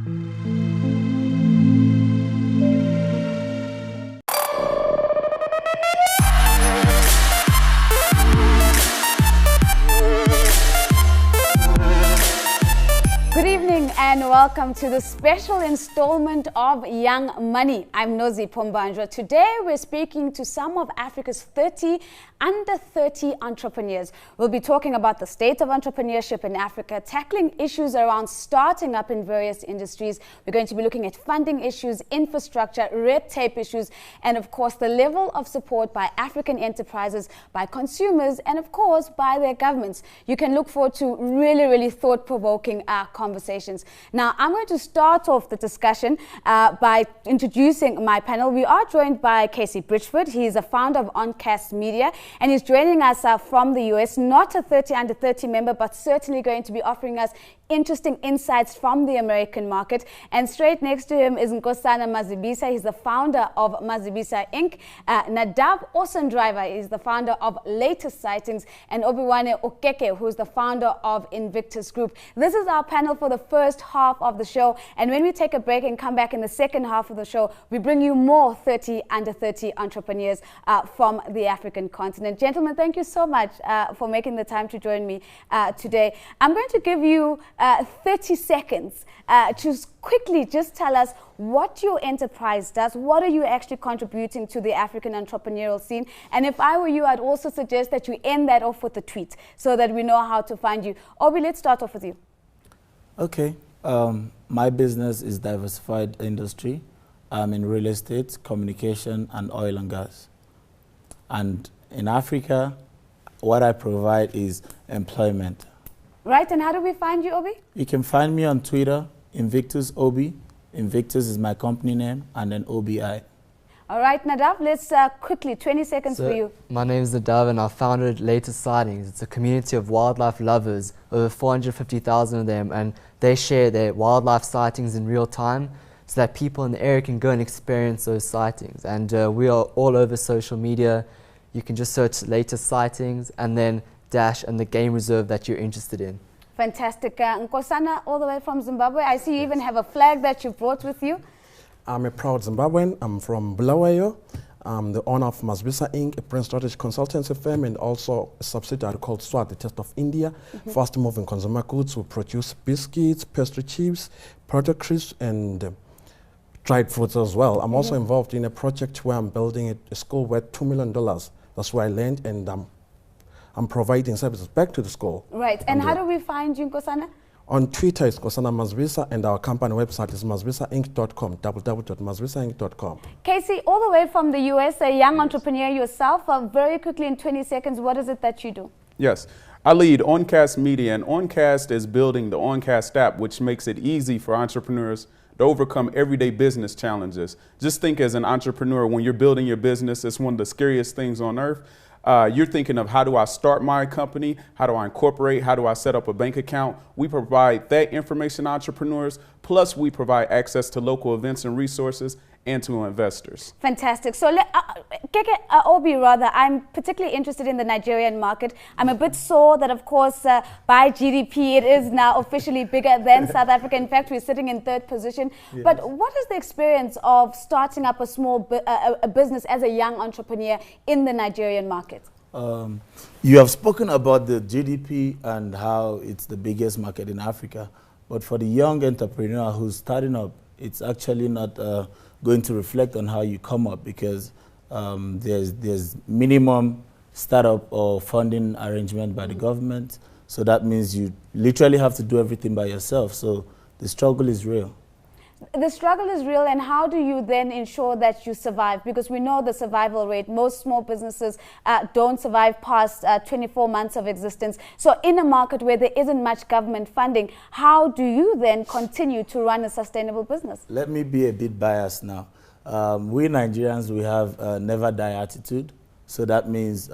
Good evening and welcome to the special installment of Young Money. I'm Nozi Pombanjwa. Today we're speaking to some of Africa's under 30 entrepreneurs. We'll be talking about the state of entrepreneurship in Africa, tackling issues around starting up in various industries. We're going to be looking at funding issues, infrastructure, red tape issues, and of course the level of support by African enterprises, by consumers, and of course by their governments. You can look forward to really thought-provoking conversations. Now, I'm going to start off the discussion by introducing my panel. We are joined by Casey Bridgeford. He is a founder of OnCast Media, and he's joining us from the US, not a under 30 member, but certainly going to be offering us interesting insights from the American market. And straight next to him is Nkosana Mazibisa. He's the founder of Mazibisa Inc. Nadab Osandriver is the founder of Latest Sightings, and Obiwane Okeke, who's the founder of Invictus Group. This is our panel for the first half of the show, and when we take a break and come back in the second half of the show, we bring you more under 30 entrepreneurs from the African continent. Gentlemen, thank you so much for making the time to join me today. I'm going to give you 30 seconds to quickly just tell us what your enterprise does. What are you actually contributing to the African entrepreneurial scene? And if I were you, I'd also suggest that you end that off with a tweet so that we know how to find you. Obi, let's start off with you. Okay. My business is diversified industry. I'm in real estate, communication, and oil and gas. And in Africa, what I provide is employment. Right, and how do we find you, Obi? You can find me on Twitter, Invictus Obi. Invictus is my company name, and then OBI. All right, Nadav, let's quickly, 20 seconds for you. My name is Nadav, and I founded Latest Sightings. It's a community of wildlife lovers, over 450,000 of them, and they share their wildlife sightings in real time so that people in the area can go and experience those sightings. And we are all over social media. You can just search Latest Sightings and then dash and the game reserve that you're interested in. Fantastic. Nkosana, all the way from Zimbabwe. I see you even have a flag that you brought with you. I'm a proud Zimbabwean. I'm from Bulawayo. I'm the owner of Mazibisa Inc., a brand strategy consultancy firm, and also a subsidiary called SWAT, the Test of India. Fast moving consumer goods. We produce biscuits, pastry chips, potato crisps, and dried fruits as well. I'm also involved in a project where I'm building a school worth $2 million. That's where I learned, and I'm providing services back to the school. Right, and how do we find you, Nkosana? On Twitter, it's Nkosana Mazibisa, and our company website is mazibisainc.com, www.mazibisainc.com. Casey, all the way from the US, a young entrepreneur yourself. Very quickly, in 20 seconds, what is it that you do? Yes, I lead OnCast Media, and OnCast is building the OnCast app, which makes it easy for entrepreneurs to overcome everyday business challenges. Just think, as an entrepreneur, when you're building your business, it's one of the scariest things on earth. You're thinking of, how do I start my company? How do I incorporate? How do I set up a bank account? We provide that information to entrepreneurs, plus we provide access to local events and resources and to investors. Fantastic. So, Obi, I'm particularly interested in the Nigerian market. I'm a bit sore that, of course, by GDP, it is now officially bigger than South Africa. In fact, we're sitting in third position. Yes. But what is the experience of starting up a small business as a young entrepreneur in the Nigerian market? You have spoken about the GDP and how it's the biggest market in Africa. But for the young entrepreneur who's starting up, it's actually not going to reflect on how you come up, because there's minimum startup or funding arrangement by the government. So that means you literally have to do everything by yourself. So the struggle is real. The struggle is real, and how do you then ensure that you survive? Because we know the survival rate. Most small businesses don't survive past 24 months of existence. So in a market where there isn't much government funding, how do you then continue to run a sustainable business? Let me be a bit biased now. We Nigerians, we have a never die attitude. So that means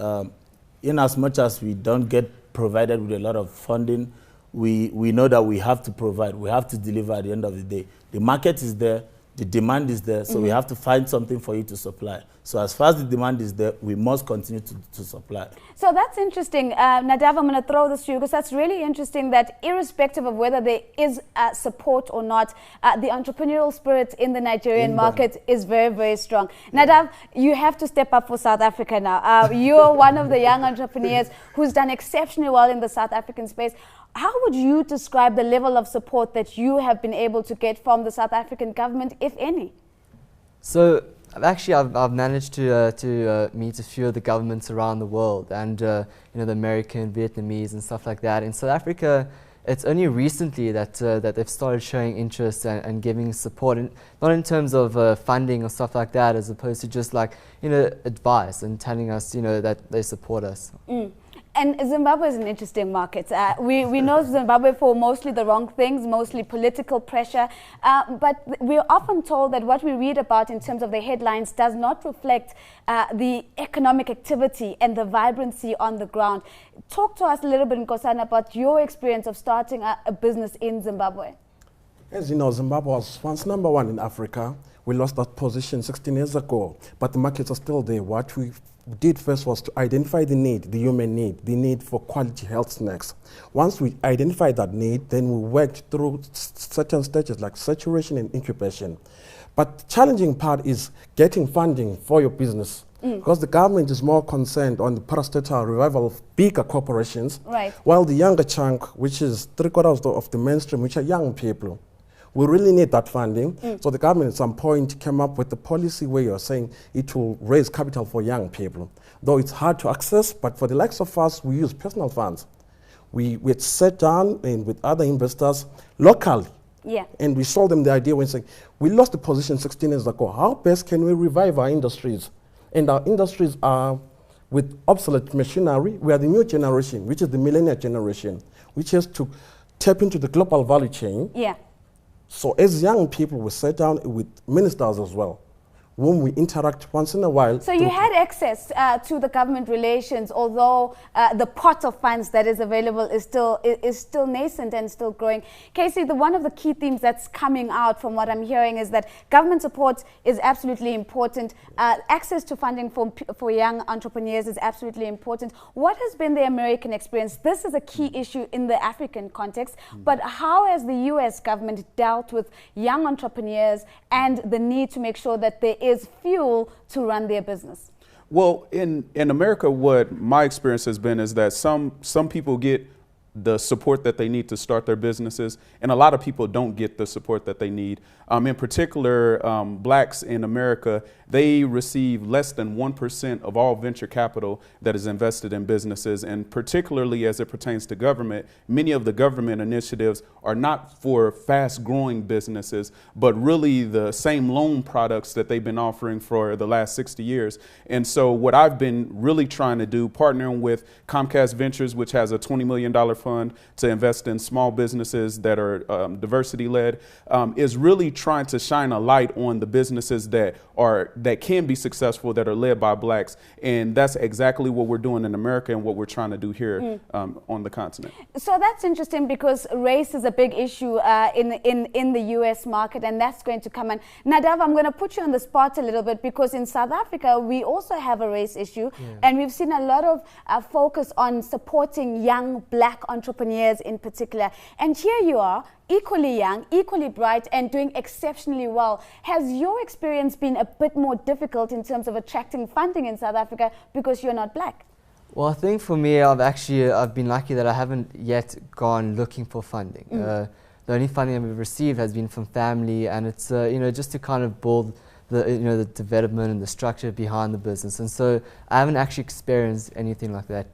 in as much as we don't get provided with a lot of funding, we know that we have to provide, we have to deliver at the end of the day. The market is there, the demand is there, so we have to find something for you to supply. So as far as the demand is there, we must continue to supply. So that's interesting. Nadav, I'm going to throw this to you because that's really interesting that irrespective of whether there is support or not, the entrepreneurial spirit in the Nigerian market is very, very strong. Nadav, you have to step up for South Africa now. You're one of the young entrepreneurs who's done exceptionally well in the South African space. How would you describe the level of support that you have been able to get from the South African government, if any? So I've managed to meet a few of the governments around the world, and you know, the American, Vietnamese, and stuff like that. In South Africa, it's only recently that that they've started showing interest and giving support, and not in terms of funding or stuff like that, as opposed to just like, you know, advice and telling us, you know, that they support us. And Zimbabwe is an interesting market. We know Zimbabwe for mostly the wrong things, mostly political pressure. But we're often told that what we read about in terms of the headlines does not reflect the economic activity and the vibrancy on the ground. Talk to us a little bit, Nkosana, about your experience of starting a business in Zimbabwe. As you know, Zimbabwe was once #1 in Africa. We lost that position 16 years ago, but the markets are still there. What we did first was to identify the need, the human need, the need for quality health snacks. Once we identified that need, then we worked through certain stages like saturation and incubation. But the challenging part is getting funding for your business, because the government is more concerned on the parastatal revival of bigger corporations, while the younger chunk, which is 3/4 of the mainstream, which are young people, we really need that funding. So the government at some point came up with the policy where you're saying it will raise capital for young people. Though it's hard to access, but for the likes of us, we use personal funds. We sat down and with other investors locally, and we sold them the idea when saying, we lost the position 16 years ago. How best can we revive our industries? And our industries are with obsolete machinery. We are the new generation, which is the millennial generation, which has to tap into the global value chain. So as young people, we sat down with ministers as well, whom we interact once in a while. So you had access to the government relations, although the pot of funds that is available is still nascent and still growing. Casey, one of the key themes that's coming out from what I'm hearing is that government support is absolutely important. Access to funding for young entrepreneurs is absolutely important. What has been the American experience? This is a key issue in the African context, but how has the US government dealt with young entrepreneurs and the need to make sure that there is fuel to run their business? Well, in America, what my experience has been is that some people get the support that they need to start their businesses, and a lot of people don't get the support that they need. In particular, blacks in America, they receive less than 1% of all venture capital that is invested in businesses, and particularly as it pertains to government, many of the government initiatives are not for fast-growing businesses, but really the same loan products that they've been offering for the last 60 years. And so what I've been really trying to do, partnering with Comcast Ventures, which has a $20 million fund to invest in small businesses that are diversity-led, is really trying to shine a light on the businesses that can be successful, that are led by blacks. And that's exactly what we're doing in America and what we're trying to do here on the continent. So that's interesting, because race is a big issue in the US market, and that's going to come in. Nadav, I'm going to put you on the spot a little bit, because in South Africa we also have a race issue, and we've seen a lot of focus on supporting young black entrepreneurs in particular. And here you are, equally young, equally bright, and doing exceptionally well. Has your experience been a bit more difficult in terms of attracting funding in South Africa because you're not black? Well, I think for me, I've been lucky that I haven't yet gone looking for funding. The only funding I've received has been from family, and it's you know, just to kind of build the development and the structure behind the business. And so I haven't actually experienced anything like that.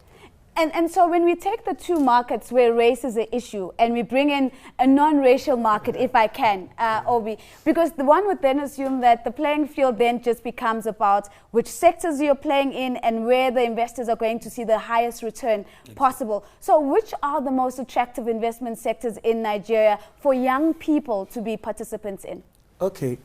And so when we take the two markets where race is an issue and we bring in a non-racial market, if I can, Obi, because the one would then assume that the playing field then just becomes about which sectors you're playing in and where the investors are going to see the highest return possible. So which are the most attractive investment sectors in Nigeria for young people to be participants in? Okay,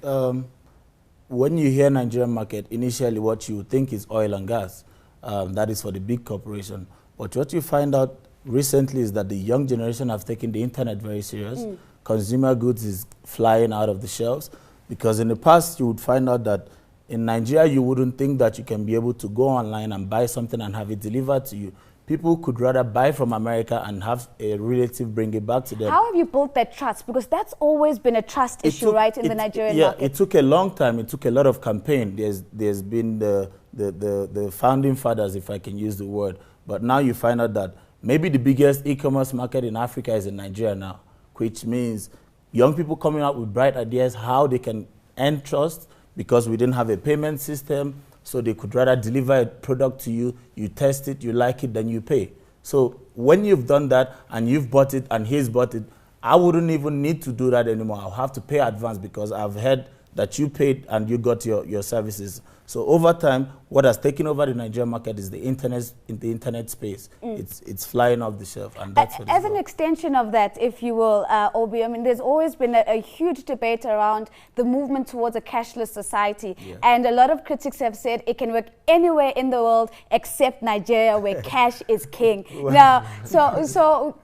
when you hear Nigerian market, initially what you think is oil and gas. That is for the big corporation. But what you find out recently is that the young generation have taken the internet very serious. Consumer goods is flying out of the shelves. Because in the past, you would find out that in Nigeria, you wouldn't think that you can be able to go online and buy something and have it delivered to you. People could rather buy from America and have a relative bring it back to them. How have you built that trust? Because that's always been a trust issue, right, in the Nigerian market. Yeah, it took a long time. It took a lot of campaign. There's been the founding fathers, if I can use the word. But now you find out that maybe the biggest e-commerce market in Africa is in Nigeria now, which means young people coming up with bright ideas how they can earn trust, because we didn't have a payment system, so they could rather deliver a product to you, you test it, you like it, then you pay. So when you've done that and you've bought it and he's bought it, I wouldn't even need to do that anymore. I'll have to pay advance because I've heard that you paid and you got your services. So over time, what has taken over the Nigerian market is the internet space. It's flying off the shelf, and that's what as an extension of that, if you will, Obi, I mean, there's always been a huge debate around the movement towards a cashless society, and a lot of critics have said it can work anywhere in the world except Nigeria, where cash is king. Now, so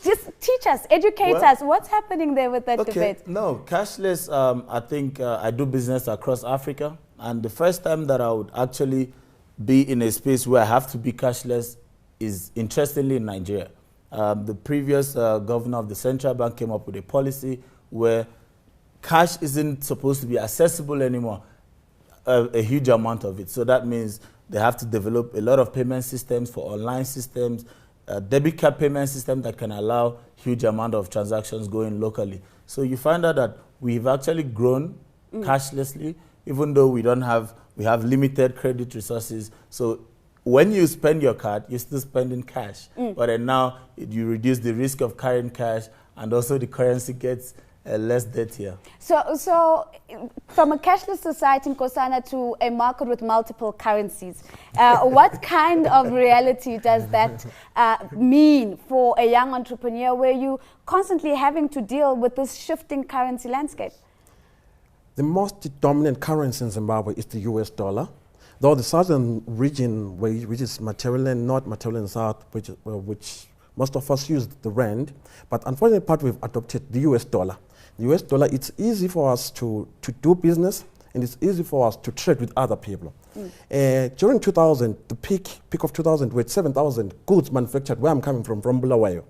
just teach us, educate us. What's happening there with that debate? No, cashless. I think I do business across Africa. And the first time that I would actually be in a space where I have to be cashless is, interestingly, in Nigeria. The previous governor of the central bank came up with a policy where cash isn't supposed to be accessible anymore, a huge amount of it. So that means they have to develop a lot of payment systems for online systems, a debit card payment system that can allow huge amount of transactions going locally. So you find out that we've actually grown cashlessly, even though we have limited credit resources. So when you spend your card, you're still spending cash. But then now you reduce the risk of carrying cash, and also the currency gets less dirtier. So from a cashless society in Nkosana to a market with multiple currencies, what kind of reality does that mean for a young entrepreneur, where you constantly having to deal with this shifting currency landscape? The most dominant currency in Zimbabwe is the US dollar, though the southern region, which is Matabeleland North, Matabeleland South, which most of us use the rand, but unfortunately part we've adopted the US dollar. The US dollar, it's easy for us to do business, and it's easy for us to trade with other people. During 2000, the peak of 2000, we had 7,000 goods manufactured where I'm coming from Bulawayo.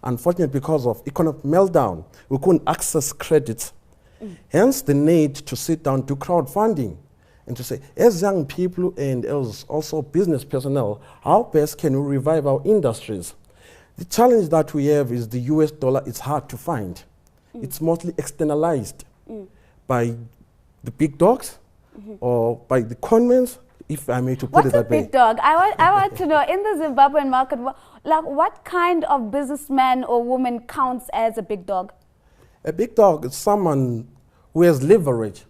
Unfortunately, because of economic meltdown, we couldn't access credit. Hence the need to sit down, do crowdfunding, and to say, as young people and as also business personnel, how best can we revive our industries? The challenge that we have is the US dollar is hard to find. It's mostly externalized by the big dogs or by the conmens, if I may to put it that way. What's a big dog? I want to know, in the Zimbabwean market, what kind of businessman or woman counts as a big dog? A big dog is someone who has leverage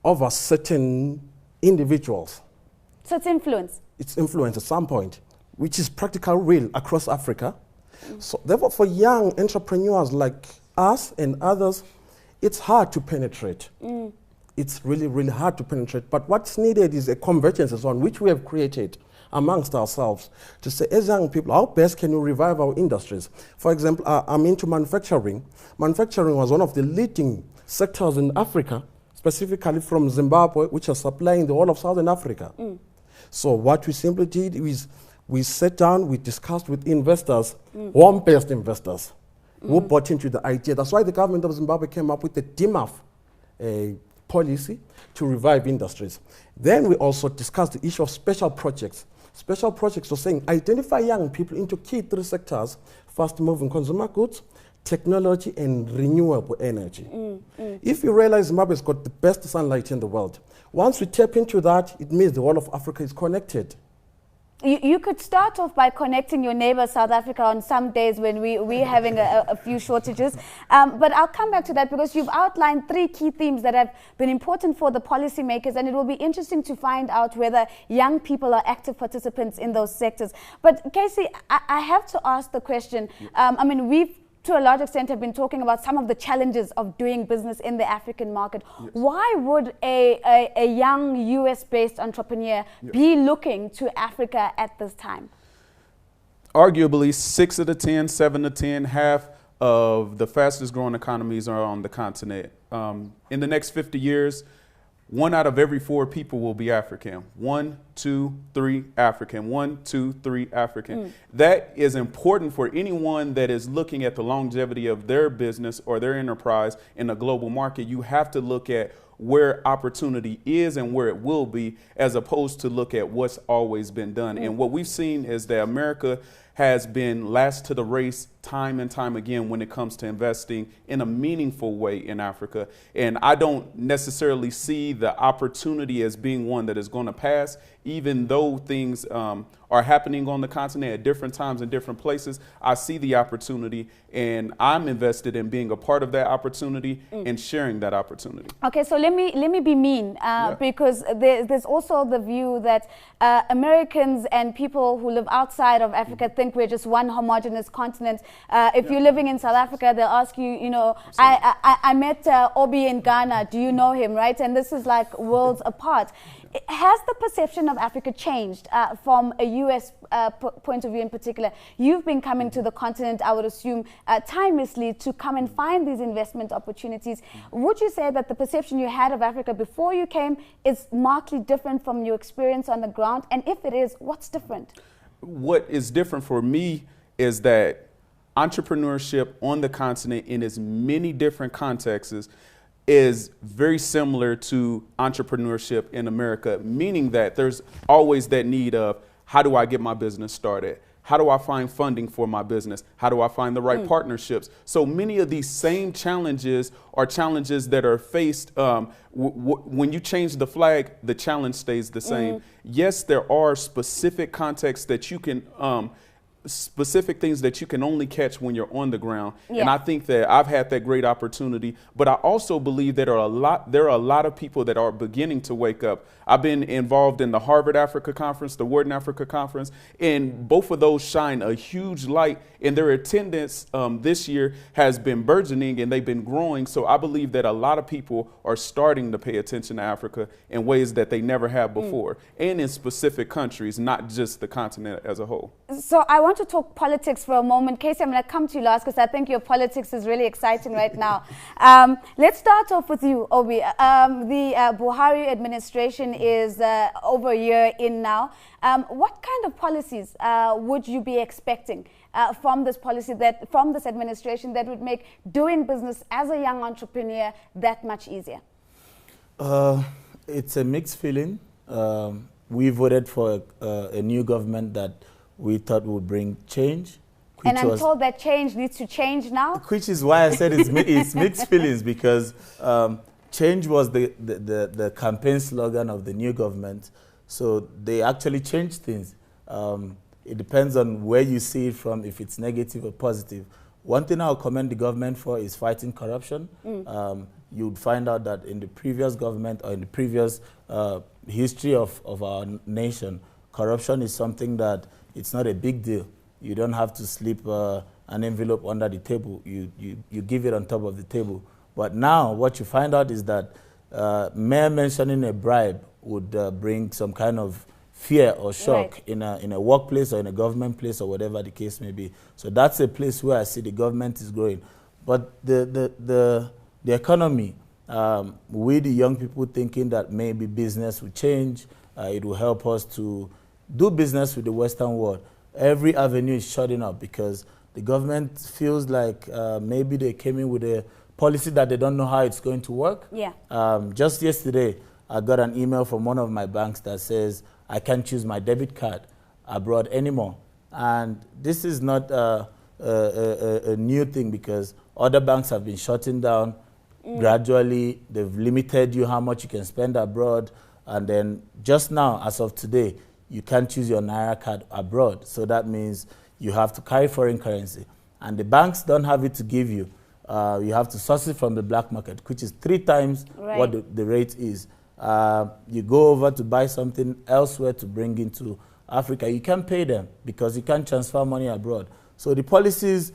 over certain individuals. So it's influence? It's influence at some point, which is practical real across Africa. So therefore, for young entrepreneurs like us and others, it's hard to penetrate. It's really, really hard to penetrate. But what's needed is a convergence on which we have created amongst ourselves to say, as young people, how best can we revive our industries? For example, I'm into manufacturing. Manufacturing was one of the leading sectors in Africa, specifically from Zimbabwe, which are supplying the whole of Southern Africa. So what we simply did is we sat down, we discussed with investors, home-based investors, who bought into the idea. That's why the government of Zimbabwe came up with the DMAF policy to revive industries. Then we also discussed the issue of special projects. Special projects were saying, identify young people into key 3 sectors: fast-moving consumer goods, technology, and renewable energy. If you realize Zimbabwe's got the best sunlight in the world, once we tap into that, it means the whole of Africa is connected. You could start off by connecting your neighbor South Africa on some days when we're having a few shortages. But I'll come back to that, because you've outlined 3 key themes that have been important for the policymakers, and it will be interesting to find out whether young people are active participants in those sectors. But Casey, I have to ask the question, I mean, we've to a large extent have been talking about some of the challenges of doing business in the African market. Why would a young US-based entrepreneur be looking to Africa at this time? Arguably, 6 of the 10, 7 of 10 have of the fastest growing economies are on the continent. In the next 50 years, 1 out of every 4 people will be African. 1, 2, 3 African. 1, 2, 3 African. That is important for anyone that is looking at the longevity of their business or their enterprise in a global market. You have to look at where opportunity is and where it will be, as opposed to look at what's always been done. And what we've seen is that America has been last to the race time and time again when it comes to investing in a meaningful way in Africa. And I don't necessarily see the opportunity as being one that is going to pass, even though things are happening on the continent at different times in different places. I see the opportunity, and I'm invested in being a part of that opportunity and sharing that opportunity. Okay, so let me be mean, because there's also the view that Americans and people who live outside of Africa think we're just one homogenous continent. If you're living in South Africa, they'll ask you, you know, I met Obi in Ghana. Do you know him, right? And this is like worlds apart. Has the perception of Africa changed from a U.S. Point of view in particular? You've been coming to the continent, I would assume, timelessly to come and find these investment opportunities. Would you say that the perception you had of Africa before you came is markedly different from your experience on the ground? And if it is, what's different? What is different for me is that entrepreneurship on the continent in as many different contexts is very similar to entrepreneurship in America, meaning that there's always that need of, how do I get my business started? How do I find funding for my business? How do I find the right partnerships? So many of these same challenges are challenges that are faced. When you change the flag, the challenge stays the same. Yes, there are specific contexts that you can specific things that you can only catch when you're on the ground. And I think that I've had that great opportunity, but I also believe that there are a lot of people that are beginning to wake up. I've been involved in the Harvard Africa Conference, the Wharton Africa Conference, and both of those shine a huge light, and their attendance this year has been burgeoning and they've been growing. So I believe that a lot of people are starting to pay attention to Africa in ways that they never have before, and in specific countries, not just the continent as a whole. So I want to talk politics for a moment. Casey, I'm going to come to you last because I think your politics is really exciting right now. Let's start off with you, Obi. The Buhari administration is over a year in now. What kind of policies would you be expecting from this administration that would make doing business as a young entrepreneur that much easier? It's a mixed feeling. We voted for a new government that we thought would bring change. And I'm told that change needs to change now? Which is why I said it's mixed feelings, because change was the campaign slogan of the new government. So they actually changed things. It depends on where you see it from, if it's negative or positive. One thing I'll commend the government for is fighting corruption. You'd find out that in the previous government or in the previous history of our nation, corruption is something that it's not a big deal. You don't have to slip an envelope under the table. You give it on top of the table. But now what you find out is that mere mentioning a bribe would bring some kind of fear or shock in a workplace or in a government place or whatever the case may be. So that's a place where I see the government is growing. But the economy, we the young people thinking that maybe business will change, it will help us to do business with the Western world. Every avenue is shutting up because the government feels like maybe they came in with a policy that they don't know how it's going to work. Just yesterday, I got an email from one of my banks that says I can't choose my debit card abroad anymore. And this is not a new thing, because other banks have been shutting down gradually. They've limited you how much you can spend abroad. And then just now, as of today, you can't choose your Naira card abroad. So that means you have to carry foreign currency. And the banks don't have it to give you. You have to source it from the black market, which is 3 times what the rate is. You go over to buy something elsewhere to bring into Africa, you can't pay them because you can't transfer money abroad. So the policies,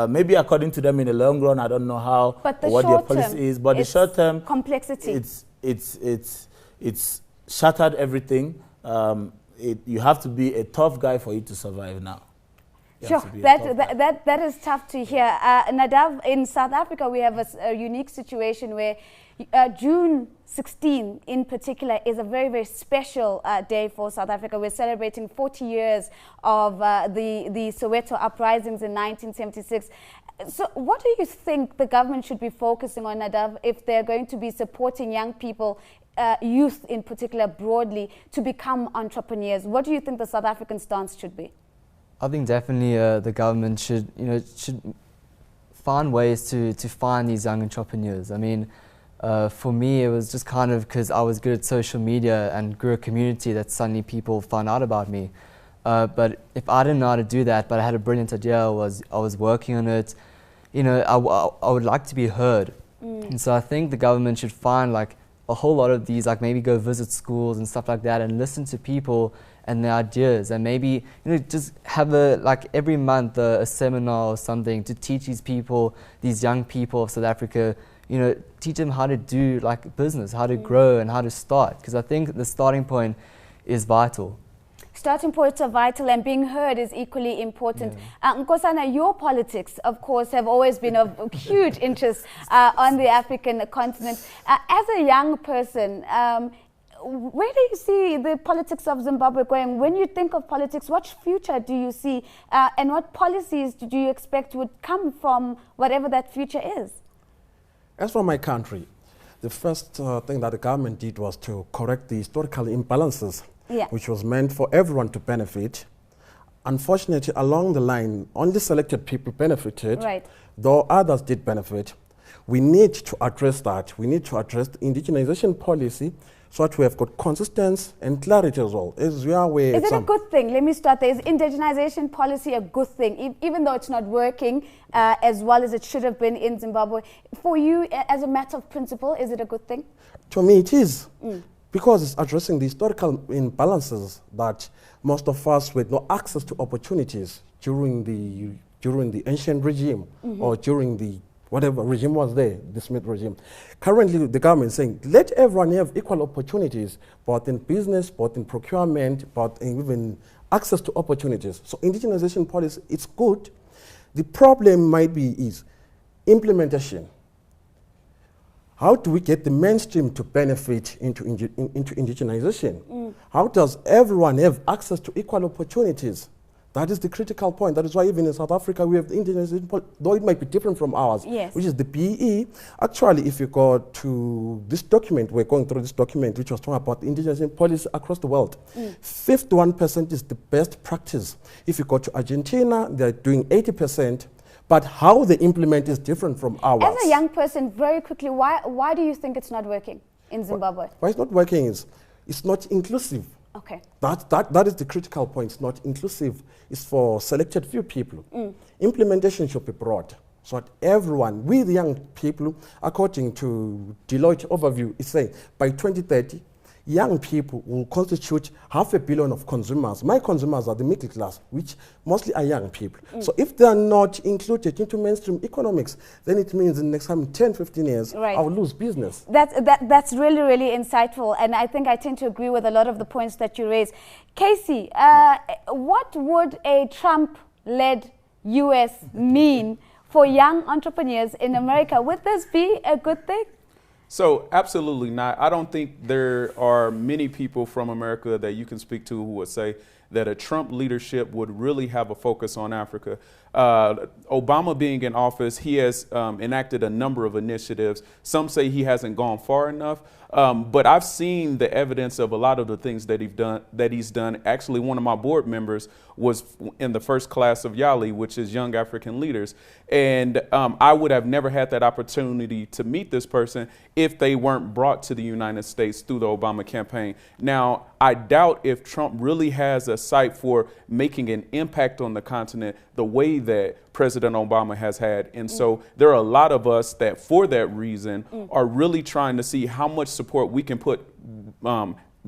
maybe according to them in the long run, I don't know how, but what their policy is, but the short term, complexity. It's shattered everything. You have to be a tough guy for you to survive now. Sure, that is tough to hear. Nadav, in South Africa, we have a unique situation where June 16 in particular is a very, very special day for South Africa. We're celebrating 40 years of the Soweto uprisings in 1976. So what do you think the government should be focusing on, Nadav, if they're going to be supporting young people, youth in particular broadly, to become entrepreneurs? What do you think the South African stance should be? I think definitely the government should find ways to find these young entrepreneurs. I mean, for me, it was just kind of because I was good at social media and grew a community that suddenly people found out about me. But if I didn't know how to do that, but I had a brilliant idea, I was working on it, I would like to be heard. And so I think the government should find like a whole lot of these, like maybe go visit schools and stuff like that and listen to people and their ideas, and maybe just have every month a seminar or something to teach these people, these young people of South Africa, teach them how to do like business, how to grow and how to start, because I think the starting point is vital. Starting points are vital, and being heard is equally important. Nkosana, your politics, of course, have always been of huge interest on the African continent. As a young person, where do you see the politics of Zimbabwe going? When you think of politics, what future do you see, and what policies do you expect would come from whatever that future is? As for my country, the first thing that the government did was to correct the historical imbalances, which was meant for everyone to benefit. Unfortunately, along the line, only selected people benefited, though others did benefit. We need to address that. We need to address the indigenization policy so that we have got consistency and clarity as well. Is it a good thing? Let me start there. Is indigenization policy a good thing, even though it's not working as well as it should have been in Zimbabwe? For you, as a matter of principle, is it a good thing? To me, it is. Because it's addressing the historical imbalances that most of us with no access to opportunities during the ancient regime or during the whatever regime was there, the Smith regime. Currently, the government is saying, let everyone have equal opportunities, both in business, both in procurement, both in even access to opportunities. So indigenization policy, it's good. The problem might be is implementation. How do we get the mainstream to benefit into indigenization? How does everyone have access to equal opportunities? That is the critical point. That is why even in South Africa we have the indigenization policy, though it might be different from ours, which is the BE. Actually, if you go to this document, we're going through this document which was talking about the indigenization policy across the world. 51% is the best practice. If you go to Argentina, they're doing 80%. But how they implement is different from ours. As a young person, very quickly, why do you think it's not working in Zimbabwe? Why it's not working is it's not inclusive. Okay. That is the critical point. It's not inclusive. It's for selected few people. Implementation should be broad so that everyone, we the young people, according to Deloitte overview, is saying by 2030, young people will constitute 500 million of consumers. My consumers are the middle class, which mostly are young people. So if they are not included into mainstream economics, then it means in the next 10, 15 years, I will lose business. That's really, really insightful. And I think I tend to agree with a lot of the points that you raised. Casey, what would a Trump-led US mean for young entrepreneurs in America? Would this be a good thing? So absolutely not. I don't think there are many people from America that you can speak to who would say that a Trump leadership would really have a focus on Africa. Obama being in office, he has enacted a number of initiatives. Some say he hasn't gone far enough, but I've seen the evidence of a lot of the things that he's done. Actually, one of my board members was in the first class of YALI, which is Young African Leaders. And I would have never had that opportunity to meet this person if they weren't brought to the United States through the Obama campaign. Now, I doubt if Trump really has a sight for making an impact on the continent the way that President Obama has had. And so there are a lot of us that for that reason are really trying to see how much support we can put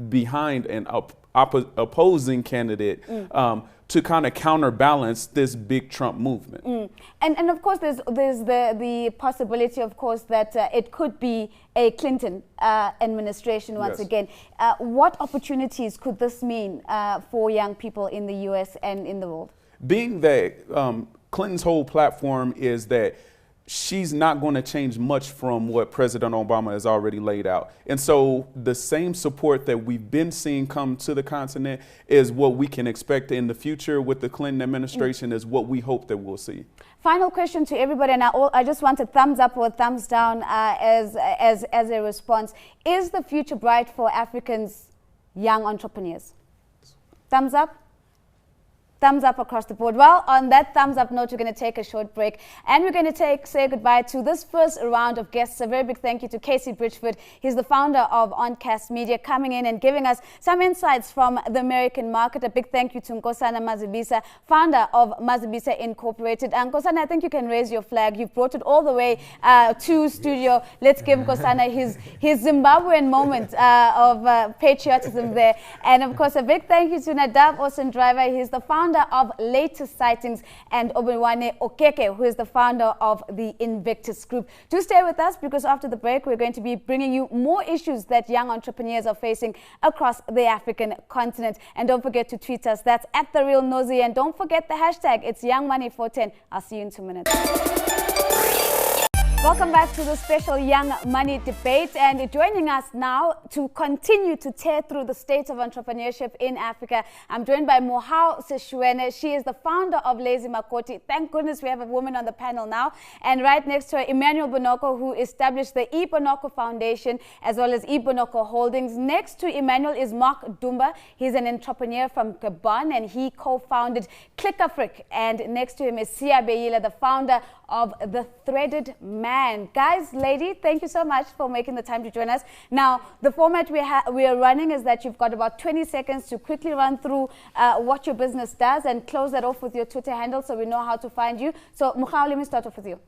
behind an opposing candidate to kind of counterbalance this big Trump movement. And of course, there's the possibility, of course, that it could be a Clinton administration once again. What opportunities could this mean for young people in the US and in the world? being that Clinton's whole platform is that she's not going to change much from what President Obama has already laid out. And so the same support that we've been seeing come to the continent is what we can expect in the future with the Clinton administration, is what we hope that we'll see. Final question to everybody, and I just want a thumbs up or a thumbs down as a response. Is the future bright for Africans' young entrepreneurs? Thumbs up? Thumbs up across the board. Well, on that thumbs up note, we're going to take a short break, and we're going to say goodbye to this first round of guests. A very big thank you to Casey Bridgeford. He's the founder of OnCast Media, coming in and giving us some insights from the American market. A big thank you to Nkosana Mazibisa, founder of Mazibisa Incorporated. And Nkosana, I think you can raise your flag. You've brought it all the way to studio. Let's give Nkosana his Zimbabwean moment of patriotism there. And of course, a big thank you to Nadav Osen-Driver. He's the founder of Latest Sightings, and Obenwane Okeke, who is the founder of the Invictus Group. Do stay with us, because after the break, we're going to be bringing you more issues that young entrepreneurs are facing across the African continent. And don't forget to tweet us. That's @TheRealNozy. And don't forget the hashtag. It's YoungMoney410. I'll see you in 2 minutes. Welcome back to the special Young Money debate, and joining us now to continue to tear through the state of entrepreneurship in Africa, I'm joined by Mohau Seshwene. She is the founder of Lazy Makoti. Thank goodness we have a woman on the panel now. And right next to her, Emmanuel Bonoko, who established the Bonoko Foundation as well as Bonoko Holdings. Next to Emmanuel is Mark Dumba. He's an entrepreneur from Gabon, and he co-founded Click Africa. And next to him is Sia Beila, the founder of The Threaded Man. Guys, lady, thank you so much for making the time to join us. Now, the format we are running is that you've got about 20 seconds to quickly run through what your business does and close that off with your Twitter handle so we know how to find you. So, Mukhao, let me start off with you.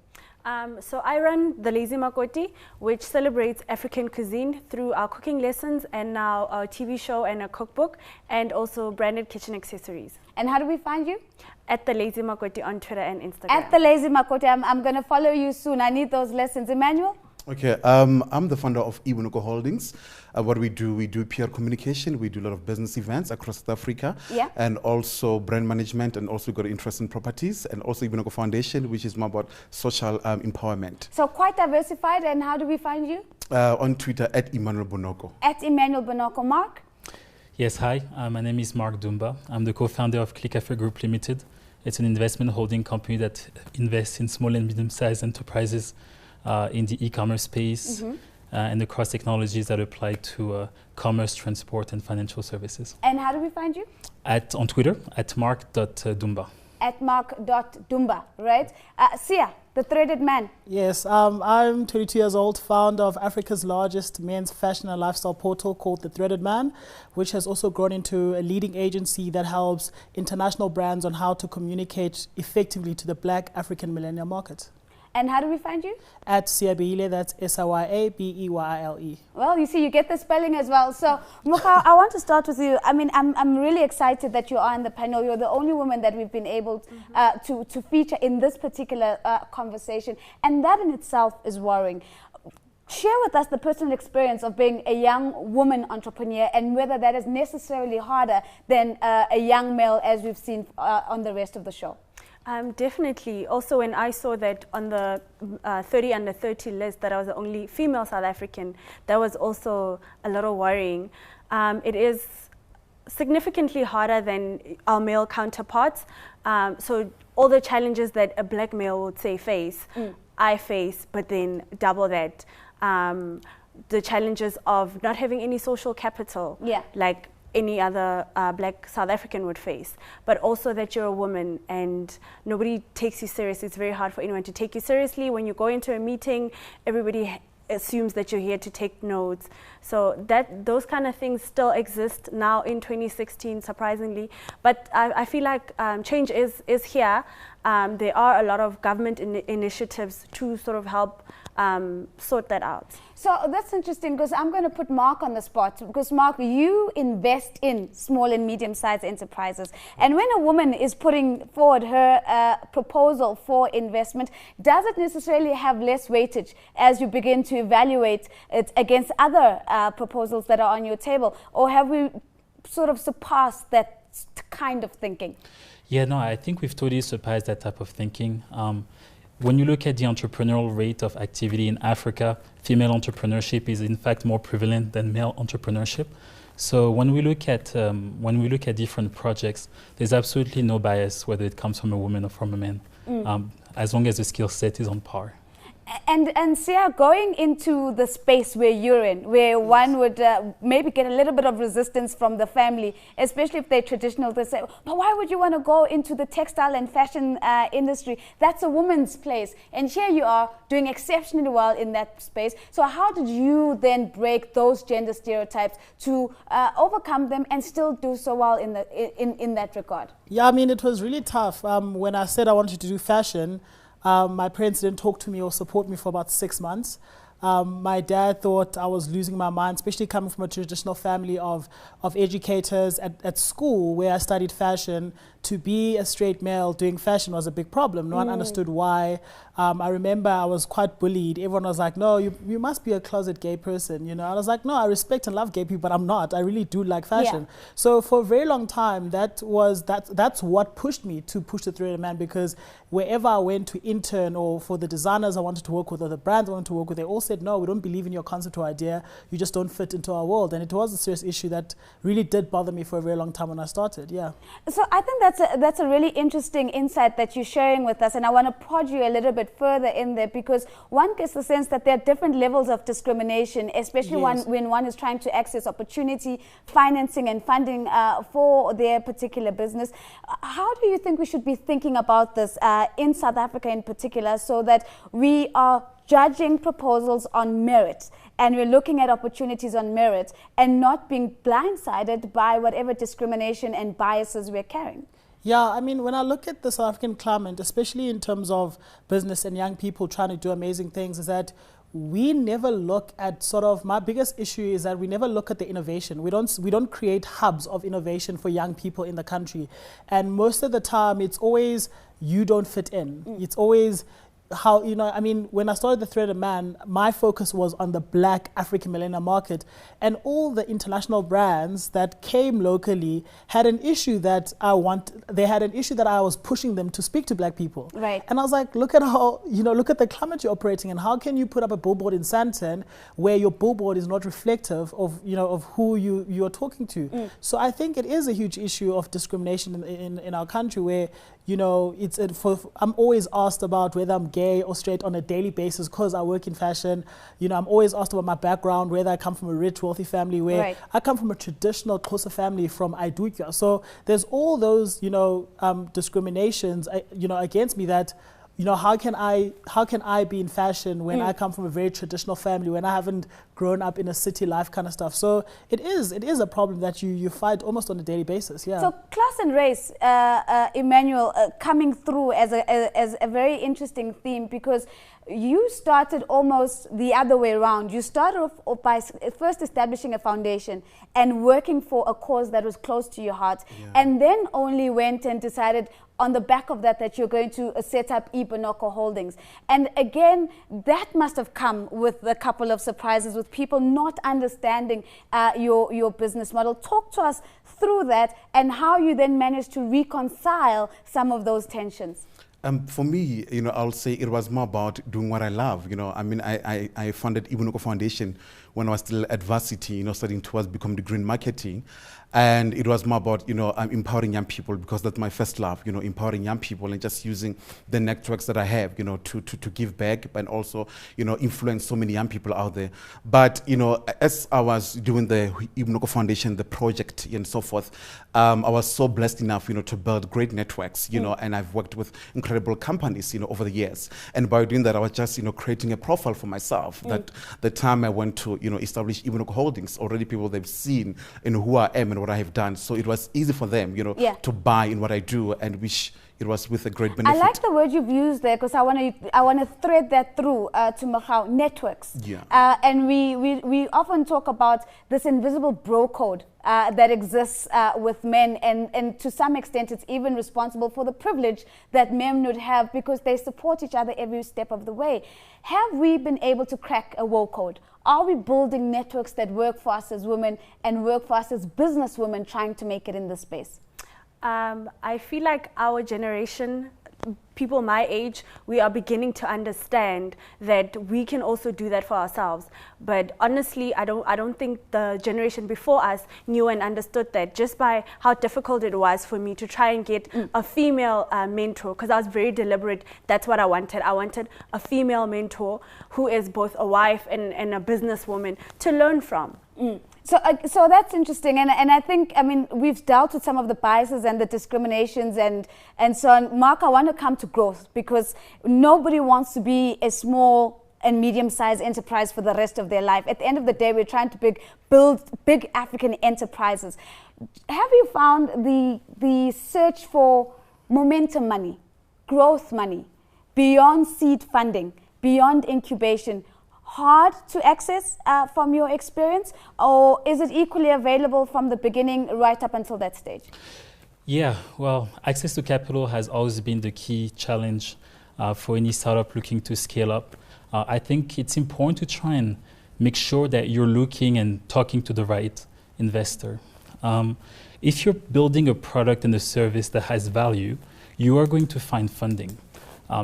So I run the Lazy Makoti, which celebrates African cuisine through our cooking lessons and now our TV show and a cookbook, and also branded kitchen accessories. And how do we find you? At the Lazy Makoti on Twitter and Instagram. At the Lazy Makoti. I'm going to follow you soon. I need those lessons. Emmanuel? Okay, I'm the founder of Bonoko Holdings. What we do PR communication. We do a lot of business events across South Africa, and also brand management, and also got interest in properties, and also Bonoko Foundation, which is more about social empowerment. So quite diversified. And how do we find you? On Twitter at Emmanuel Bonoko. At Emmanuel Bonoko. Mark? Yes, hi. My name is Mark Dumba. I'm the co-founder of Click Africa Group Limited. It's an investment holding company that invests in small and medium-sized enterprises in the e-commerce space and across technologies that apply to commerce, transport, and financial services. And how do we find you? On Twitter, at mark.dumba. At mark.dumba, right? Sia, the Threaded Man. Yes, I'm 22 years old, founder of Africa's largest men's fashion and lifestyle portal called The Threaded Man, which has also grown into a leading agency that helps international brands on how to communicate effectively to the Black African millennial market. And how do we find you? At Siabeile, that's Siabeyle. Well, you see, you get the spelling as well. So, Mukhao, I want to start with you. I mean, I'm really excited that you are on the panel. You're the only woman that we've been able to feature in this particular conversation. And that in itself is worrying. Share with us the personal experience of being a young woman entrepreneur, and whether that is necessarily harder than a young male, as we've seen on the rest of the show. Definitely. Also, when I saw that on the 30 under 30 list that I was the only female South African, that was also a little worrying. It is significantly harder than our male counterparts. So all the challenges that a black male would say face, I face, but then double that. The challenges of not having any social capital, like any other black South African would face, but also that you're a woman and nobody takes you seriously. It's very hard for anyone to take you seriously. When you go into a meeting, everybody assumes that you're here to take notes. So those kind of things still exist now in 2016, surprisingly. But I feel like change is here. There are a lot of government initiatives to sort of help sort that out. So that's interesting, because I'm going to put Mark on the spot, because Mark, you invest in small and medium-sized enterprises. And when a woman is putting forward her proposal for investment, does it necessarily have less weightage as you begin to evaluate it against other proposals that are on your table? Or have we sort of surpassed that kind of thinking? Yeah, no, I think we've totally surpassed that type of thinking. When you look at the entrepreneurial rate of activity in Africa, female entrepreneurship is in fact more prevalent than male entrepreneurship. So when we look at different projects, there's absolutely no bias whether it comes from a woman or from a man, as long as the skill set is on par. And Sia, going into the space where you're in, where one would maybe get a little bit of resistance from the family, especially if they're traditional, they say, but why would you want to go into the textile and fashion industry? That's a woman's place. And here you are doing exceptionally well in that space. So how did you then break those gender stereotypes to overcome them and still do so well in that regard? Yeah, I mean, it was really tough. When I said I wanted to do fashion, my parents didn't talk to me or support me for about 6 months. My dad thought I was losing my mind, especially coming from a traditional family of educators at school where I studied fashion. To be a straight male doing fashion was a big problem. No one understood why. I remember I was quite bullied. Everyone was like, no, you must be a closet gay person. You know, I was like, no, I respect and love gay people, but I'm not. I really do like fashion. Yeah. So for a very long time, that's what pushed me to push the Threaded Man, because wherever I went to intern or for the designers I wanted to work with or the brands I wanted to work with, they all said, no, we don't believe in your concept or idea. You just don't fit into our world. And it was a serious issue that really did bother me for a very long time when I started, yeah. So I think that's a really interesting insight that you're sharing with us, and I want to prod you a little bit further in there, because one gets the sense that there are different levels of discrimination, especially when one is trying to access opportunity, financing and funding for their particular business. How do you think we should be thinking about this in South Africa in particular, so that we are judging proposals on merit and we're looking at opportunities on merit and not being blindsided by whatever discrimination and biases we're carrying? Yeah, I mean, when I look at the South African climate, especially in terms of business and young people trying to do amazing things, is that we never look at my biggest issue is that we never look at the innovation. We don't create hubs of innovation for young people in the country. And most of the time, it's always, you don't fit in. It's always, how, you know, I mean, when I started the Threaded Man, my focus was on the Black African millennial market, and all the international brands that came locally had an issue that I was pushing them to speak to Black people. Right. And I was like, look at the climate you're operating in. How can you put up a billboard in Sandton where your billboard is not reflective of who you are talking to? So I think it is a huge issue of discrimination in our country, where, you know, I'm always asked about whether I'm gay or straight on a daily basis because I work in fashion. You know, I'm always asked about my background, whether I come from a rich, wealthy family, where I come from a traditional Xhosa family from Aidukya. So there's all those, discriminations, against me that, you know, how can I be in fashion when I come from a very traditional family, when I haven't grown up in a city life kind of stuff? So it is a problem that you fight almost on a daily basis. Yeah. So class and race, Emmanuel, coming through as a very interesting theme, because you started almost the other way around. You started off by first establishing a foundation and working for a cause that was close to your heart, and then only went and decided on the back of that you're going to set up Ibonoko Holdings. And again, that must have come with a couple of surprises, with people not understanding your business model. Talk to us through that and how you then managed to reconcile some of those tensions. For me, I'll say it was more about doing what I love. I mean, I founded Ibonoko Foundation when I was still at varsity, studying towards becoming degree in marketing. And it was more about, empowering young people, because that's my first love, empowering young people and just using the networks that I have, to give back and also, influence so many young people out there. But, as I was doing the Ibonoko Foundation, the project and so forth, I was so blessed enough, to build great networks, and I've worked with incredible companies, over the years. And by doing that, I was just, creating a profile for myself. That the time I went to, establish Ibonoko Holdings, already people they've seen, who I am and what I have done. So it was easy for them, to buy in what I do, and which it was with a great benefit. I like the word you've used there, because I want to thread that through to Mahau, networks. Yeah. And we often talk about this invisible bro code that exists with men, and to some extent it's even responsible for the privilege that men would have, because they support each other every step of the way. Have we been able to crack a woe code? Are we building networks that work for us as women and work for us as businesswomen trying to make it in this space? I feel like our generation, people my age, we are beginning to understand that we can also do that for ourselves. But honestly, I don't think the generation before us knew and understood that, just by how difficult it was for me to try and get a female mentor, because I was very deliberate. That's what I wanted. I wanted a female mentor who is both a wife and a businesswoman to learn from. So that's interesting, and I think, I mean, we've dealt with some of the biases and the discriminations and so on. Mark, I want to come to growth, because nobody wants to be a small and medium-sized enterprise for the rest of their life. At the end of the day, we're trying to build big African enterprises. Have you found the search for momentum money, growth money, beyond seed funding, beyond incubation, hard to access from your experience, or is it equally available from the beginning right up until that stage? Yeah, well, access to capital has always been the key challenge for any startup looking to scale up. I think it's important to try and make sure that you're looking and talking to the right investor. If you're building a product and a service that has value, you are going to find funding.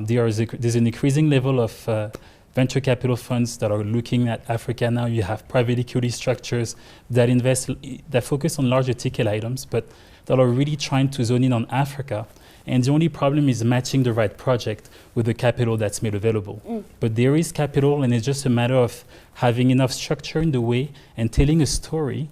There's an increasing level of venture capital funds that are looking at Africa now. You have private equity structures that focus on larger ticket items, but that are really trying to zone in on Africa. And the only problem is matching the right project with the capital that's made available. But there is capital, and it's just a matter of having enough structure in the way and telling a story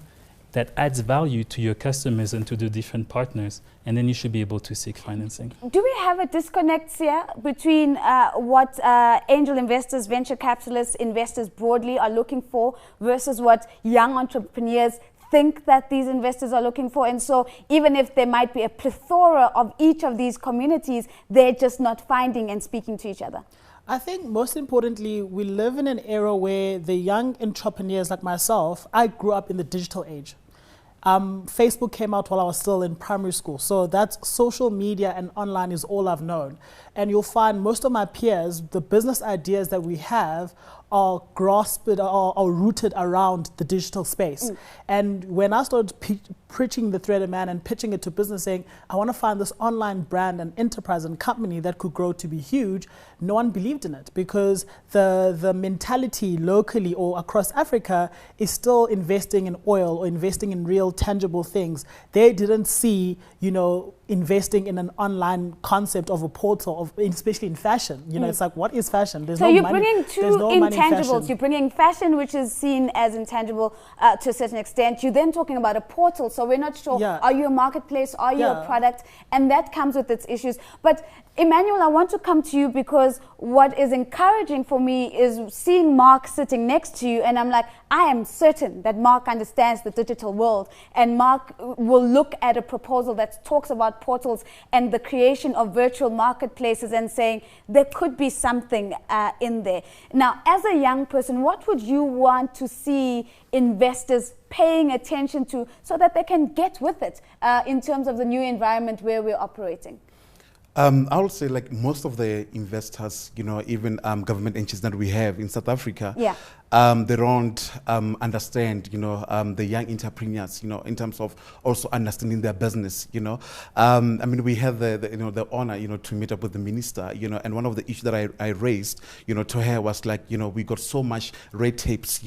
that adds value to your customers and to the different partners, and then you should be able to seek financing. Do we have a disconnect here between what angel investors, venture capitalists, investors broadly are looking for versus what young entrepreneurs think that these investors are looking for? And so even if there might be a plethora of each of these communities, they're just not finding and speaking to each other. I think most importantly, we live in an era where the young entrepreneurs like myself, I grew up in the digital age. Facebook came out while I was still in primary school. So that's social media and online is all I've known. And you'll find most of my peers, the business ideas that we have are grasped or are rooted around the digital space. And when I started preaching the Threaded Man and pitching it to business, saying, I want to find this online brand and enterprise and company that could grow to be huge, no one believed in it, because the mentality locally or across Africa is still investing in oil or investing in real tangible things. They didn't see, investing in an online concept of a portal, especially in fashion. It's like, what is fashion? There's so no you're money. bringing two intangibles. You're bringing fashion, which is seen as intangible to a certain extent. You're then talking about a portal. So we're not sure, are you a marketplace? Are you a product? And that comes with its issues. But Emmanuel, I want to come to you, because what is encouraging for me is seeing Mark sitting next to you, and I'm like, I am certain that Mark understands the digital world, and Mark will look at a proposal that talks about portals and the creation of virtual marketplaces and saying there could be something in there. Now, as a young person, what would you want to see investors paying attention to so that they can get with it in terms of the new environment where we're operating? I would say, like most of the investors, even government entities that we have in South Africa, they don't understand, the young entrepreneurs, in terms of also understanding their business, I mean, we had the honor, to meet up with the minister, and one of the issues that I raised, to her was like, we got so much red tapes,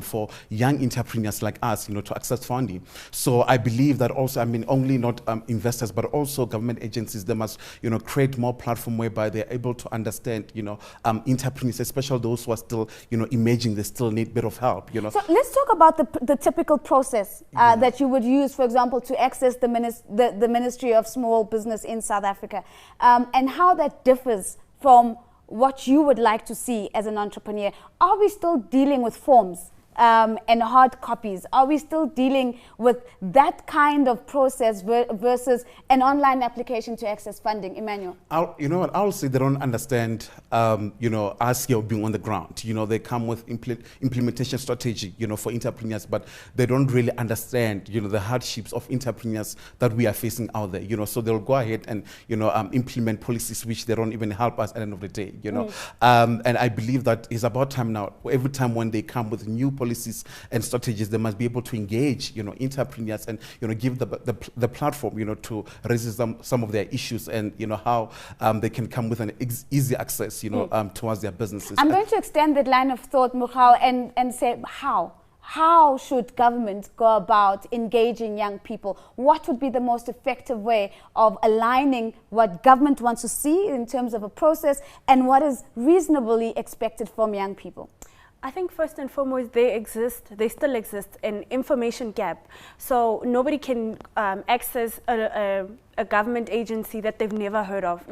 for young entrepreneurs like us, to access funding. So I believe that also, I mean, only not investors, but also government agencies, they must, create more platform whereby they're able to understand, entrepreneurs, especially those who are still, emerging, they still need a bit of help, So let's talk about the typical process that you would use, for example, to access the Ministry of Small Business in South Africa, and how that differs from what you would like to see as an entrepreneur. Are we still dealing with forms and hard copies? Are we still dealing with that kind of process versus an online application to access funding? Emmanuel? You know what, I'll say they don't understand, us here being on the ground. They come with implementation strategy, for entrepreneurs, but they don't really understand, the hardships of entrepreneurs that we are facing out there, so they'll go ahead and, implement policies which they don't even help us at the end of the day, And I believe that it's about time now, every time when they come with new policies, policies and strategies, they must be able to engage, entrepreneurs and, give the platform, to raise some of their issues and, how they can come with an easy access, towards their businesses. I'm going to extend that line of thought, Mukhao, and say how. How should government go about engaging young people? What would be the most effective way of aligning what government wants to see in terms of a process and what is reasonably expected from young people? I think first and foremost, they still exist, an information gap. So nobody can access a government agency that they've never heard of.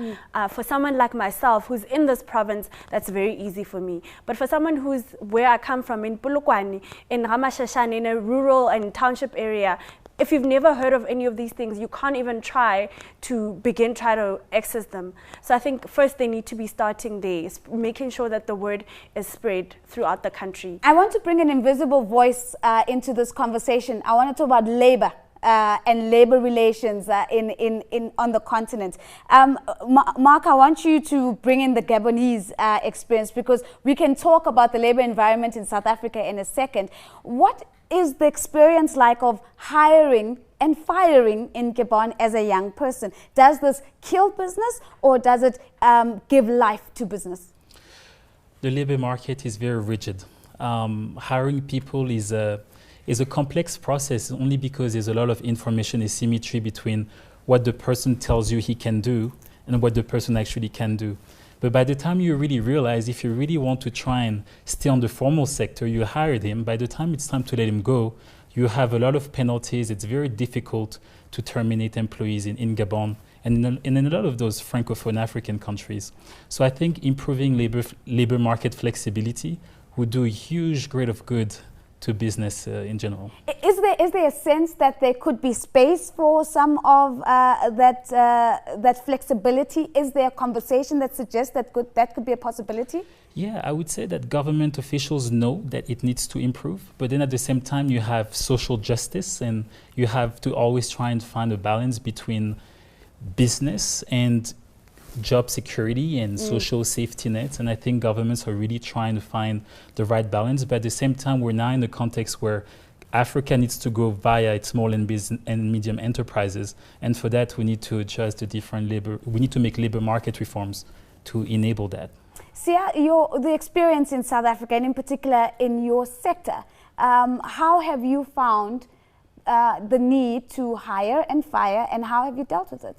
For someone like myself who's in this province, that's very easy for me. But for someone who's where I come from, in Polokwane, in Ramashashan, in a rural and township area, if you've never heard of any of these things, you can't even try to access them. So I think first they need to be starting there, making sure that the word is spread throughout the country. I want to bring an invisible voice into this conversation. I want to talk about labor. And labor relations on the continent. Mark, I want you to bring in the Gabonese experience, because we can talk about the labor environment in South Africa in a second. What is the experience like of hiring and firing in Gabon as a young person? Does this kill business or does it give life to business? The labor market is very rigid. Hiring people is a complex process only because there's a lot of information asymmetry between what the person tells you he can do and what the person actually can do. But by the time you really realize, if you really want to try and stay on the formal sector, you hired him, by the time it's time to let him go, you have a lot of penalties. It's very difficult to terminate employees in Gabon and in a lot of those Francophone African countries. So I think improving labor market flexibility would do a huge great of good to business in general. Is there a sense that there could be space for some of that flexibility? Is there a conversation that suggests that could be a possibility? Yeah, I would say that government officials know that it needs to improve, but then at the same time you have social justice and you have to always try and find a balance between business and job security and social safety nets, and I think governments are really trying to find the right balance. But at the same time, we're now in a context where Africa needs to grow via its small and medium enterprises, and for that we need to adjust we need to make labor market reforms to enable that. Sia, the experience in South Africa, and in particular in your sector, how have you found the need to hire and fire, and how have you dealt with it?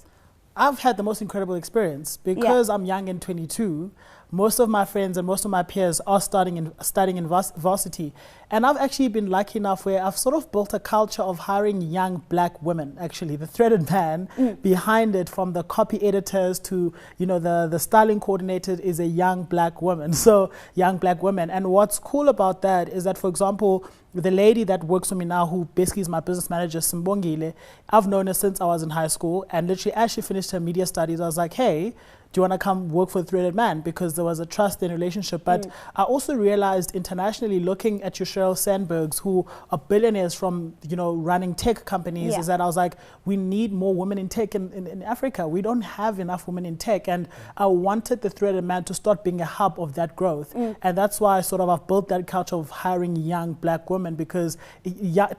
I've had the most incredible experience because I'm young and 22. Most of my friends and most of my peers are studying in varsity. And I've actually been lucky enough where I've sort of built a culture of hiring young black women, actually. The threaded man behind it, from the copy editors to, the styling coordinator, is a young black woman. So, young black women. And what's cool about that is that, for example, the lady that works for me now, who basically is my business manager, Simbongile, I've known her since I was in high school. And literally, as she finished her media studies, I was like, hey, do you want to come work for the Threaded Man? Because there was a trust in relationship. But I also realized internationally, looking at your Sheryl Sandbergs, who are billionaires from, running tech companies, is that I was like, we need more women in tech in Africa. We don't have enough women in tech. And I wanted the Threaded Man to start being a hub of that growth. And that's why I've built that culture of hiring young black women, because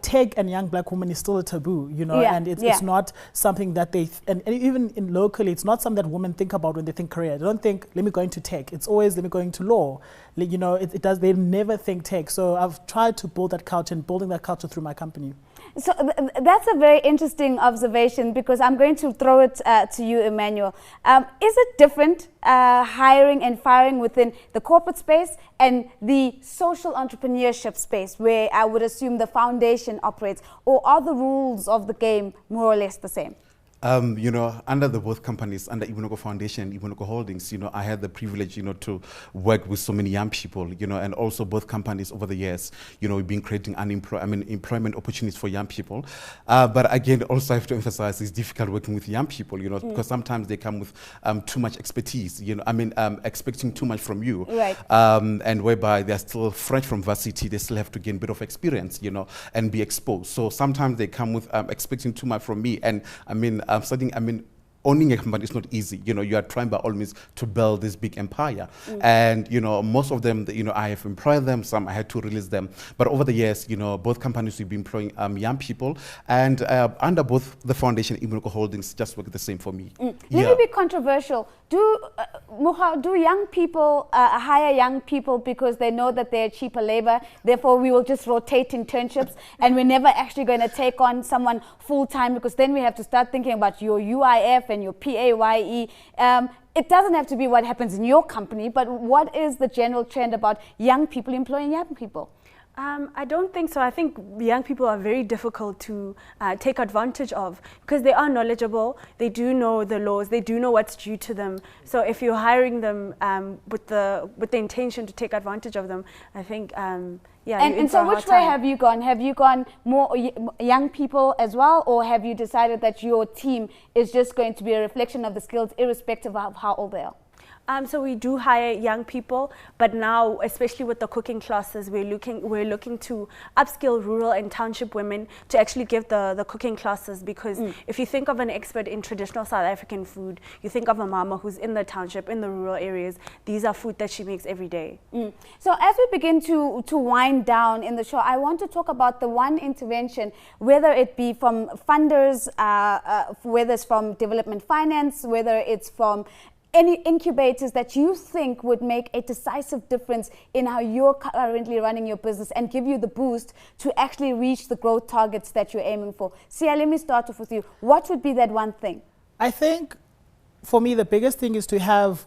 tech and young black women is still a taboo, and it's not something that and even locally, it's not something that women think about when they think career. They don't think, let me go into tech. It's always, let me go into law. They never think tech. So I've tried to build that culture, and building that culture through my company. So that's a very interesting observation, because I'm going to throw it to you, Emmanuel. Is it different hiring and firing within the corporate space and the social entrepreneurship space, where I would assume the foundation operates, or are the rules of the game more or less the same? Under the both companies, under Ibunoko Foundation and Ibunoko Holdings, I had the privilege, to work with so many young people, and also both companies over the years, we've been creating employment opportunities for young people. But again, also I have to emphasize, it's difficult working with young people, because sometimes they come with too much expertise, expecting too much from you. Right. And whereby they're still fresh from varsity, they still have to gain a bit of experience, and be exposed. So sometimes they come with expecting too much from me. And owning a company is not easy. You know, you are trying by all means to build this big empire. And, you know, most of them, you know, I have employed them, some I had to release them. But over the years, you know, both companies will be employing young people. And under both the foundation and Imunoko Holdings, just work the same for me. Let me be controversial. Do young people hire young people because they know that they're cheaper labor, therefore we will just rotate internships and we're never actually going to take on someone full-time, because then we have to start thinking about your UIF and your PAYE. It doesn't have to be what happens in your company, but what is the general trend about young people employing young people? I don't think so. I think young people are very difficult to take advantage of because they are knowledgeable, they do know the laws, they do know what's due to them. So if you're hiring them with the intention to take advantage of them, I think, yeah. And so which way have you gone? Have you gone more young people as well, or have you decided that your team is just going to be a reflection of the skills irrespective of how old they are? So we do hire young people, but now, especially with the cooking classes, we're looking to upskill rural and township women to actually give the cooking classes, because if you think of an expert in traditional South African food, you think of a mama who's in the township, in the rural areas. These are food that she makes every day. So as we begin to wind down in the show, I want to talk about the one intervention, whether it be from funders, whether it's from development finance, whether it's from any incubators that you think would make a decisive difference in how you're currently running your business and give you the boost to actually reach the growth targets that you're aiming for. Sia, let me start off with you. What would be that one thing? I think for me, the biggest thing is to have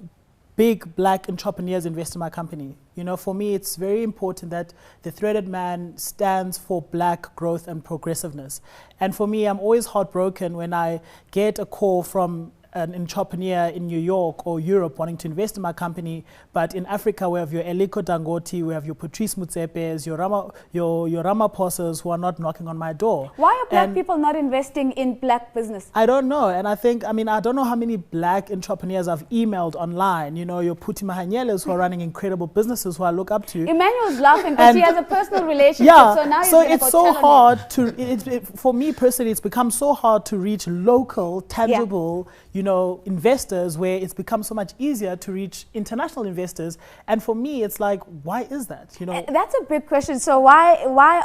big black entrepreneurs invest in my company. You know, for me, it's very important that the Threaded Man stands for black growth and progressiveness. And for me, I'm always heartbroken when I get a call from an entrepreneur in New York or Europe wanting to invest in my company, but in Africa we have your Eliko Dangote, we have your Patrice Mutsepes, your Ramaphosas who are not knocking on my door. Why are black people not investing in black business? I don't know, and I don't know how many black entrepreneurs I've emailed online, you know, your Puti Mahanyeles who are running incredible businesses who I look up to. Emmanuel's laughing because he has a personal relationship, yeah, so now so it's so hard to, for me personally, it's become so hard to reach local, tangible, you know, investors, where it's become so much easier to reach international investors. And for me, it's like, why is that? You know, that's a big question. So why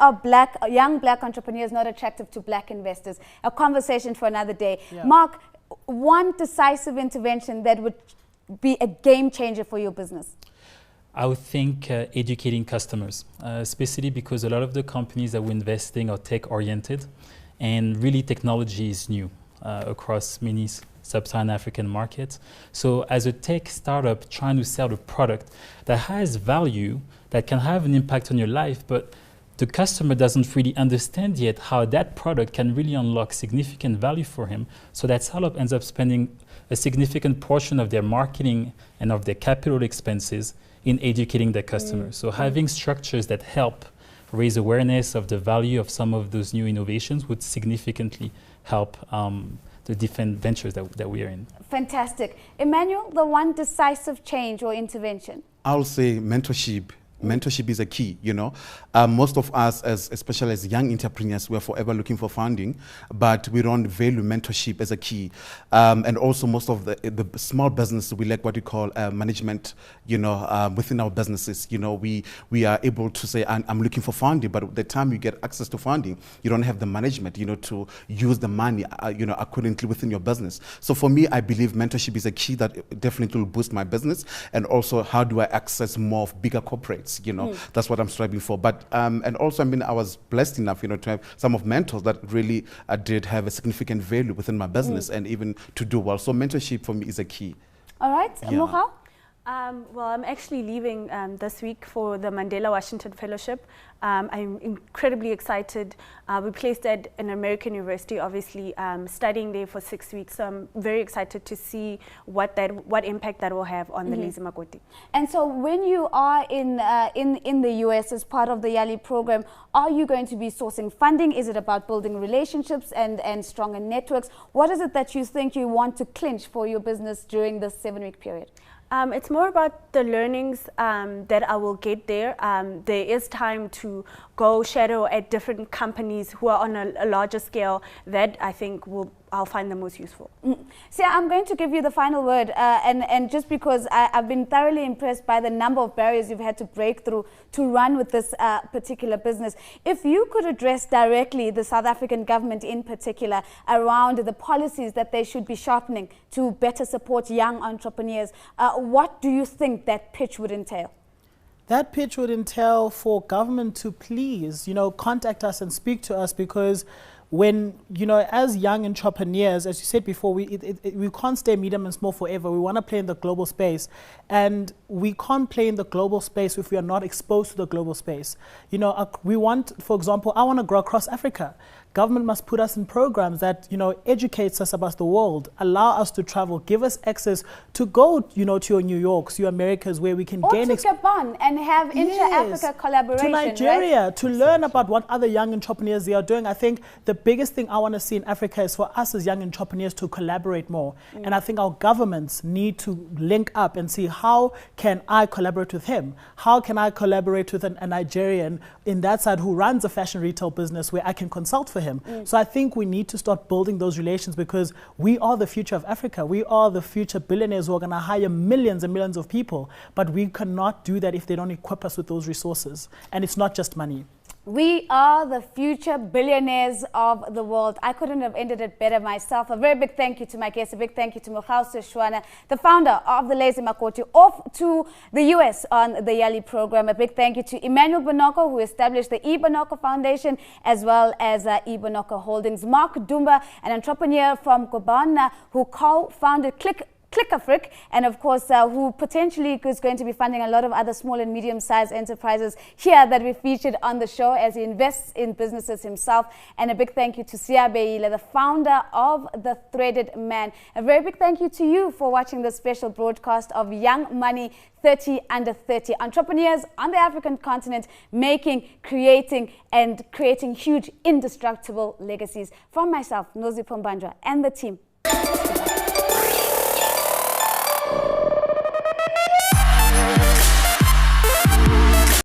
are young black entrepreneurs not attractive to black investors? A conversation for another day. Yeah. Mark, one decisive intervention that would be a game changer for your business. I would think educating customers, especially because a lot of the companies that we're investing are tech oriented, and really technology is new across many sub-Saharan African markets. So as a tech startup trying to sell a product that has value, that can have an impact on your life, but the customer doesn't really understand yet how that product can really unlock significant value for him. So that startup ends up spending a significant portion of their marketing and of their capital expenses in educating their customers. So having structures that help raise awareness of the value of some of those new innovations would significantly help the different ventures that we are in. Fantastic. Emmanuel, the one decisive change or intervention? I'll say mentorship. Mentorship is a key, you know. Most of us, especially as young entrepreneurs, we're forever looking for funding, but we don't value mentorship as a key. And also most of the small businesses, we lack what we call management, you know, within our businesses. You know, we are able to say, I'm looking for funding, but the time you get access to funding, you don't have the management, you know, to use the money, you know, accordingly within your business. So for me, I believe mentorship is a key that definitely will boost my business. And also, how do I access more of bigger corporates? You know, that's what I'm striving for. But and also, I mean, I was blessed enough, you know, to have some of mentors that really did have a significant value within my business and even to do well. So mentorship for me is a key. All right, Moha? Well, I'm actually leaving this week for the Mandela Washington Fellowship. I'm incredibly excited. We placed at an American university, obviously, studying there for 6 weeks. So I'm very excited to see what impact that will have on the Lazy Makoti. And so when you are in the US as part of the YALI program, are you going to be sourcing funding? Is it about building relationships and stronger networks? What is it that you think you want to clinch for your business during this 7-week period? It's more about the learnings that I will get there. There is time to go shadow at different companies who are on a larger scale, that I think I'll find the most useful. See, I'm going to give you the final word, and just because I've been thoroughly impressed by the number of barriers you've had to break through to run with this particular business. If you could address directly the South African government in particular around the policies that they should be sharpening to better support young entrepreneurs, what do you think that pitch would entail? That pitch would entail for government to please, contact us and speak to us, because when, as young entrepreneurs, as you said before, we can't stay medium and small forever. We want to play in the global space, and we can't play in the global space if we are not exposed to the global space. We want, for example, I want to grow across Africa. Government must put us in programs that, educates us about the world, allow us to travel, give us access to go, to your New Yorks, your Americas, where we can gain... Or to Gabon and have intra-Africa collaboration, to Nigeria, right? To learn about what other young entrepreneurs they are doing. I think the biggest thing I want to see in Africa is for us as young entrepreneurs to collaborate more. And I think our governments need to link up and see, how can I collaborate with him? How can I collaborate with a Nigerian in that side who runs a fashion retail business where I can consult for him? So I think we need to start building those relations, because we are the future of Africa. We are the future billionaires who are going to hire millions and millions of people. But we cannot do that if they don't equip us with those resources. And it's not just money. We are the future billionaires of the world. I couldn't have ended it better myself. A very big thank you to my guest. A big thank you to Mokgausi Shwana, the founder of the Lazy Makoti, off to the US on the Yali program. A big thank you to Emmanuel Bonoko, who established the E. Bonoko Foundation, as well as E. Bonoko Holdings. Mark Dumba, an entrepreneur from Gabon, who co-founded ClickAfric, and of course who potentially is going to be funding a lot of other small and medium-sized enterprises here that we featured on the show, as he invests in businesses himself. And a big thank you to Siabeile, the founder of The Threaded Man. A very big thank you to you for watching this special broadcast of Young Money 30 Under 30. Entrepreneurs on the African continent creating huge, indestructible legacies. From myself, Nozi Pombandra, and the team.